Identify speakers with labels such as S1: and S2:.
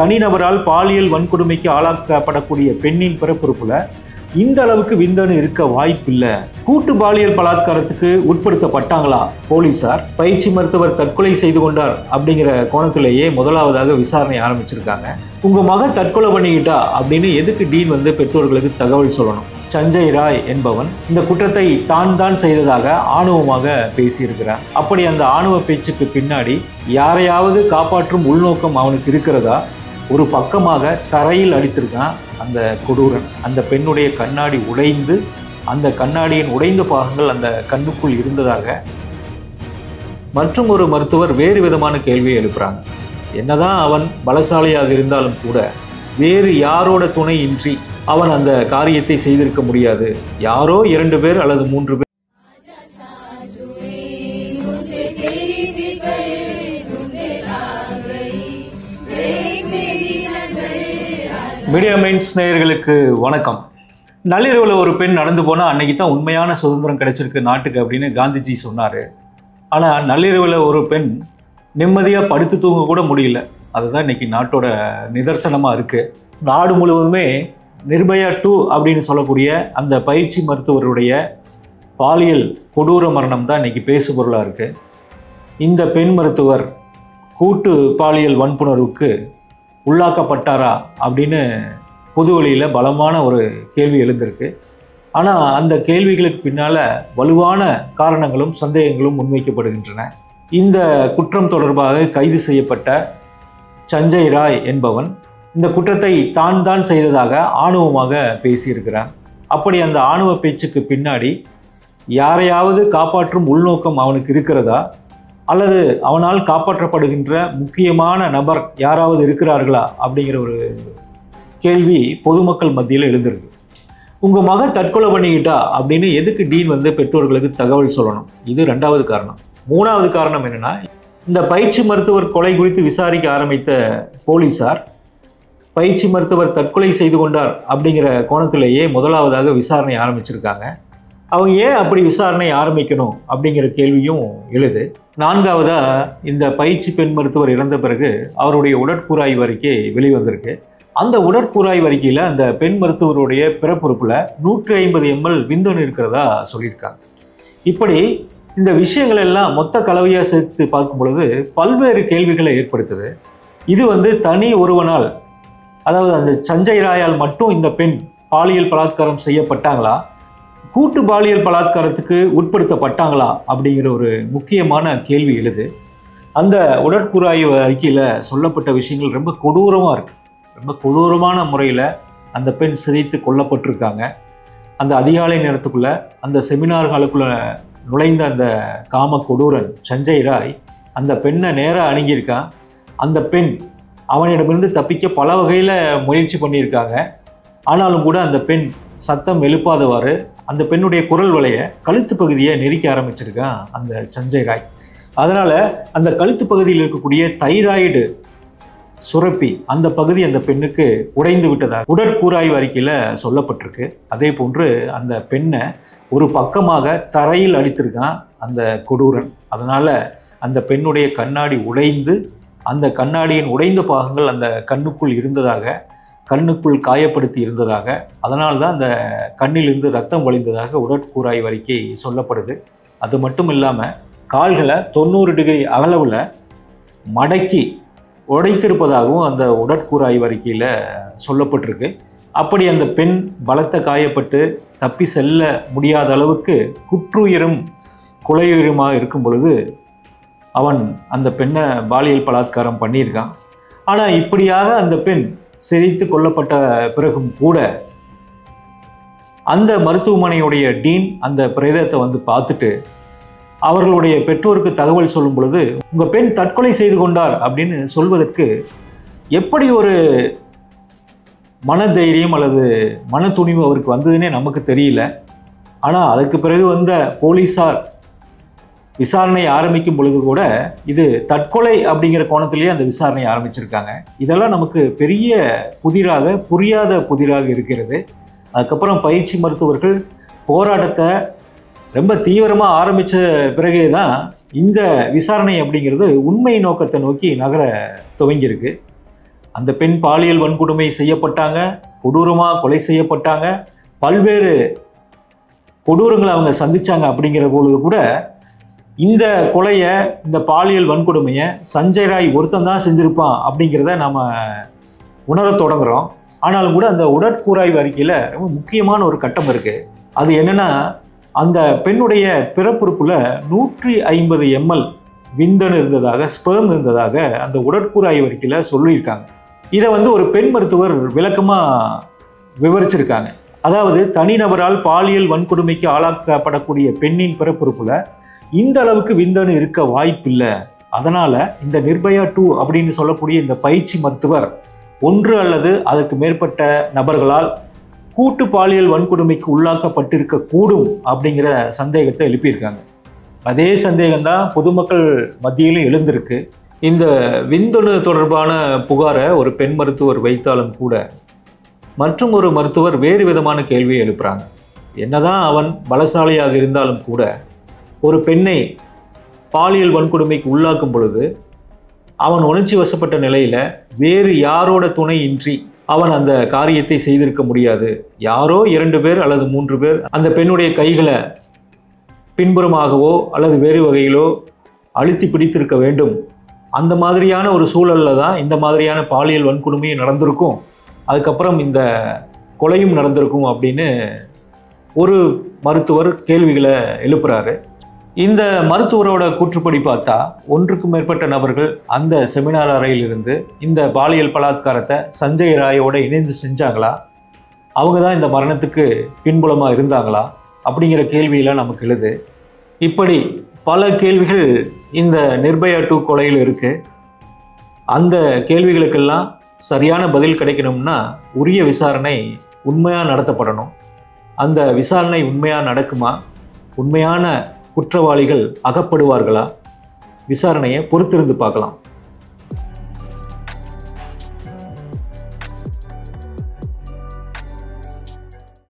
S1: தனிநபரால் பாலியல் வன்கொடுமைக்கு ஆளாக்கப்படக்கூடிய பெண்ணின் பிறப்புறுப்புல இந்த அளவுக்கு விந்தணு இருக்க வாய்ப்பில்லை. கூட்டு பாலியல் பலாத்காரத்துக்கு உட்படுத்தப்பட்டாங்களா போலீசார்? பயிற்சி மருத்துவர் தற்கொலை செய்து கொண்டார் அப்படிங்கிற கோணத்திலேயே முதலாவதாக விசாரணை ஆரம்பிச்சிருக்காங்க. உங்க மகன் தற்கொலை பண்ணிக்கிட்டா அப்படின்னு எதுக்கு டீன் பெற்றோர்களுக்கு தகவல் சொல்லணும்? சஞ்சய் ராய் என்பவன் இந்த குற்றத்தை தான் செய்ததாக ஆணவமாக பேசியிருக்கிறான். அப்படி அந்த ஆணவ பேச்சுக்கு பின்னாடி யாரையாவது காப்பாற்றும் உள்நோக்கம் அவனுக்கு இருக்கிறதா? ஒரு பக்கமாக தரையில் அடித்திருக்கான் அந்த கொடூரன். அந்த பெண்ணுடைய கண்ணாடி உடைந்து, அந்த கண்ணாடியின் உடைந்த பாகங்கள் அந்த கண்ணுக்குள் இருந்ததாக மற்றும் ஒரு மருத்துவர் வேறு விதமான கேள்வியை எழுப்புறாங்க. என்னதான் அவன் பலசாலியாக இருந்தாலும் கூட வேறு யாரோட துணை இன்றி அவன் அந்த காரியத்தை செய்திருக்க முடியாது. யாரோ 2 பேர் அல்லது 3 பேர் மீடியா மைண்ட்ஸ் நேயர்களுக்கு வணக்கம். நள்ளிரவில் ஒரு பெண் நடந்து போனால் அன்னைக்கு தான் உண்மையான சுதந்திரம் கிடைச்சிருக்கு நாட்டுக்கு அப்படின்னு காந்திஜி சொன்னார். ஆனால் நள்ளிரவில் ஒரு பெண் நிம்மதியாக படுத்து தூங்க கூட முடியல. அதுதான் இன்னைக்கு நாட்டோட நிதர்சனமாக இருக்குது. நாடு முழுவதுமே நிர்பயா 2 அப்படின்னு சொல்லக்கூடிய அந்த பயிற்சி மருத்துவருடைய பாலியல் கொடூர மரணம் தான் இன்னைக்கு பேசுபொருளாக இருக்குது. இந்த பெண் மருத்துவர் கூட்டு பாலியல் வன்புணர்வுக்கு உள்ளாக்கப்பட்டாரா அப்படின்னு பொதுவெளியில் பலமான ஒரு கேள்வி எழுந்திருக்கு. ஆனால் அந்த கேள்விகளுக்கு பின்னால் வலுவான காரணங்களும் சந்தேகங்களும் முன்வைக்கப்படுகின்றன. இந்த குற்றம் தொடர்பாக கைது செய்யப்பட்ட சஞ்சய் ராய் என்பவன் இந்த குற்றத்தை தான் செய்ததாக ஆணவமாக பேசியிருக்கிறான். அப்படி அந்த ஆணவ பேச்சுக்கு பின்னாடி யாரையாவது காப்பாற்றும் உள்நோக்கம் அவனுக்கு இருக்கிறதா? அல்லது அவனால் காப்பாற்றப்படுகின்ற முக்கியமான நபர் யாராவது இருக்கிறார்களா அப்படிங்கிற ஒரு கேள்வி பொதுமக்கள் மத்தியில் எழுந்திருக்கு. உங்கள் மகன் தற்கொலை பண்ணிக்கிட்டா அப்படின்னு எதுக்கு டீன் பெற்றோர்களுக்கு தகவல் சொல்லணும்? இது 2வது காரணம். 3வது காரணம் என்னென்னா, இந்த பயிற்சி மருத்துவர் கொலை குறித்து விசாரிக்க ஆரம்பித்த போலீசார் பயிற்சி மருத்துவர் தற்கொலை செய்து கொண்டார் அப்படிங்கிற கோணத்திலேயே முதலாவதாக விசாரணை ஆரம்பிச்சிருக்காங்க. அவங்க ஏன் அப்படி விசாரணை ஆரம்பிக்கணும் அப்படிங்கிற கேள்வியும் எழுது. 4வதாக இந்த பயிற்சி பெண் மருத்துவர் இறந்த பிறகு அவருடைய உடற்கூறாய்வு அறிக்கை வெளிவந்திருக்கு. அந்த உடற்கூறாய்வு அறிக்கையில் அந்த பெண் மருத்துவருடைய பிறப்புறுப்பில் 150 ml விந்தணு இருக்கிறதா சொல்லியிருக்காங்க. இப்படி இந்த விஷயங்கள் எல்லாம் மொத்த கலவையாக சேர்த்து பார்க்கும் பொழுது பல்வேறு கேள்விகளை ஏற்படுத்துது. இது தனி ஒருவனால், அதாவது அந்த சஞ்சய் ராயால் மட்டும் இந்த பெண் பாலியல் பலாத்காரம் செய்யப்பட்டாங்களா, கூட்டு பாலியல் பலாத்காரத்துக்கு உட்படுத்தப்பட்டாங்களா அப்படிங்கிற ஒரு முக்கியமான கேள்வி எழுது. அந்த உடற்கூறாய்வு அறிக்கையில் சொல்லப்பட்ட விஷயங்கள் ரொம்ப கொடூரமாக இருக்குது. ரொம்ப கொடூரமான முறையில் அந்த பெண் சிதைத்து கொல்லப்பட்டிருக்காங்க. அந்த அதிகாலை நேரத்துக்குள்ளே அந்த செமினார் ஹாலுக்குள்ளே நுழைந்த அந்த காம கொடூரன் சஞ்சய் ராய் அந்த பெண்ணை நேராக அணுகியிருக்கான். அந்த பெண் அவனிடமிருந்து தப்பிக்க பல வகையில் முயற்சி பண்ணியிருக்காங்க. ஆனாலும் கூட அந்த பெண் சத்தம் எழுப்பாதவாறு அந்த பெண்ணுடைய குரல் வலைய கழுத்து பகுதியை நெரிக்க ஆரம்பிச்சிருக்கான் அந்த சஞ்சய் ராய். அதனால் அந்த கழுத்து பகுதியில் இருக்கக்கூடிய தைராய்டு சுரப்பி அந்த பகுதி அந்த பெண்ணுக்கு உடைந்து விட்டதாக உடற்கூறாய்வு அறிக்கையில் சொல்லப்பட்டிருக்கு. அதே போன்று அந்த பெண்ணை ஒரு பக்கமாக தரையில் அடித்திருக்கான் அந்த கொடூரன். அதனால் அந்த பெண்ணுடைய கண்ணாடி உடைந்து, அந்த கண்ணாடியின் உடைந்த பாகங்கள் அந்த கண்ணுக்குள் இருந்ததாக, கண்ணுக்குள் காயப்படுத்தி இருந்ததாக, அதனால்தான் அந்த கண்ணிலிருந்து ரத்தம் வழிந்ததாக உடற்கூறாய்வு அறிக்கை சொல்லப்படுது. அது மட்டும் இல்லாமல் கால்களை 90 டிகிரி அளவில் மடக்கி உடைத்திருப்பதாகவும் அந்த உடற்கூறாய்வு அறிக்கையில் சொல்லப்பட்டிருக்கு. அப்படி அந்த பெண் பலத்த காயப்பட்டு தப்பி செல்ல முடியாத அளவுக்கு குற்றுயிரும் கொலையுயிருமாக இருக்கும் பொழுது அவன் அந்த பெண்ணை பாலியல் பலாத்காரம் பண்ணியிருக்கான். ஆனால் இப்படியாக அந்த பெண் சிதைத்து கொல்லப்பட்ட பிறகும் கூட அந்த மருத்துவமனையுடைய டீன் அந்த பிரேதத்தை பார்த்துட்டு அவர்களுடைய பெற்றோருக்கு தகவல் சொல்லும் பொழுது, உங்கள் பெண் தற்கொலை செய்து கொண்டார் அப்படின்னு சொல்வதற்கு எப்படி ஒரு மனதைரியம் அல்லது மன துணிவு அவருக்கு வந்ததுன்னே நமக்கு தெரியல. ஆனால் அதுக்கு பிறகு போலீஸார் விசாரணை ஆரம்பிக்கும் பொழுது கூட இது தற்கொலை அப்படிங்கிற கோணத்திலேயே அந்த விசாரணை ஆரம்பிச்சிருக்காங்க. இதெல்லாம் நமக்கு பெரிய புதிராக, புரியாத புதிராக இருக்கிறது. அதுக்கப்புறம் பயிற்சி மருத்துவர்கள் போராட்டத்தை ரொம்ப தீவிரமாக ஆரம்பித்த பிறகே தான் இந்த விசாரணை அப்படிங்கிறது உண்மை நோக்கத்தை நோக்கி நகர துவங்கியிருக்கு. அந்த பெண் பாலியல் வன்கொடுமை செய்யப்பட்டாங்க, கொடூரமாக கொலை செய்யப்பட்டாங்க, பல்வேறு கொடூரங்களை அவங்க சந்திச்சாங்க. அப்படிங்கிற பொழுது கூட இந்த கொலையை, இந்த பாலியல் வன்கொடுமையை சஞ்சய் ராய் ஒருத்தன் தான் செஞ்சிருப்பான் அப்படிங்கிறத நம்ம உணர தொடங்குறோம். ஆனாலும் கூட அந்த உடற்கூறாய்வு அறிக்கையில் ரொம்ப முக்கியமான ஒரு கட்டம் இருக்கு. அது என்னன்னா, அந்த பெண்ணுடைய பிறப்புறுப்புல 150 ml விந்தணு இருந்ததாக, ஸ்பெர்ம் இருந்ததாக அந்த உடற்கூறாய்வு அறிக்கையில் சொல்லியிருக்காங்க. இதை ஒரு பெண் மருத்துவர் விளக்கமாக விவரிச்சிருக்காங்க. அதாவது தனிநபரால் பாலியல் வன்கொடுமைக்கு ஆளாக்கப்படக்கூடிய பெண்ணின் பிறப்புறுப்புல இந்த அளவுக்கு விந்தணு இருக்க வாய்ப்பில்லை. அதனால இந்த நிர்பயா 2 அப்படின்னு சொல்லக்கூடிய இந்த பயிற்சி மருத்துவர் ஒன்று அல்லது அதற்கு மேற்பட்ட நபர்களால் கூட்டு பாலியல் வன்கொடுமைக்கு உள்ளாக்கப்பட்டிருக்க கூடும் அப்படிங்கிற சந்தேகத்தை எழுப்பியிருக்காங்க. அதே சந்தேகம்தான் பொதுமக்கள் மத்தியிலும் எழுந்திருக்கு. இந்த விந்தணு தொடர்பான புகாரை ஒரு பெண் மருத்துவர் வைத்தாலும் கூட மற்றும் ஒரு மருத்துவர் வேறு விதமான கேள்வியை எழுப்புறாங்க. என்னதான் அவன் பலசாலியாக இருந்தாலும் கூட ஒரு பெண்ணை பாலியல் வன்கொடுமைக்கு உள்ளாக்கும் பொழுது அவன் உணர்ச்சி வசப்பட்ட நிலையில் வேறு யாரோட துணையின்றி அவன் அந்த காரியத்தை செய்திருக்க முடியாது. யாரோ 2 பேர் அல்லது 3 பேர் அந்த பெண்ணுடைய கைகளை பின்புறமாகவோ அல்லது வேறு வகையிலோ அழுத்தி பிடித்திருக்க வேண்டும். அந்த மாதிரியான ஒரு சூழலில் தான் இந்த மாதிரியான பாலியல் வன்கொடுமையும் நடந்திருக்கும், அதுக்கப்புறம் இந்த கொலையும் நடந்திருக்கும் அப்படின்னு ஒரு மருத்துவர் கேள்விகளை எழுப்புறாரு. இந்த மருத்துவரோட கூற்றுப்படி பார்த்தா ஒன்றுக்கும் மேற்பட்ட நபர்கள் அந்த செமினார் அறையிலிருந்து இந்த பாலியல் பலாத்காரத்தை சஞ்சய் ராயோட இணைந்து செஞ்சாங்களா, அவங்க தான் இந்த மரணத்துக்கு பின்புலமாக இருந்தாங்களா அப்படிங்கிற கேள்வியெல்லாம் நமக்கு எழுது. இப்படி பல கேள்விகள் இந்த நிர்பயா 2 கொலையில் இருக்குது. அந்த கேள்விகளுக்கெல்லாம் சரியான பதில் கிடைக்கணும்னா உரிய விசாரணை உண்மையாக நடத்தப்படணும். அந்த விசாரணை உண்மையாக நடக்குமா, உண்மையான குற்றவாளிகள் அகப்படுவார்களா, விசாரணையை பொறுத்திருந்து பார்க்கலாம்.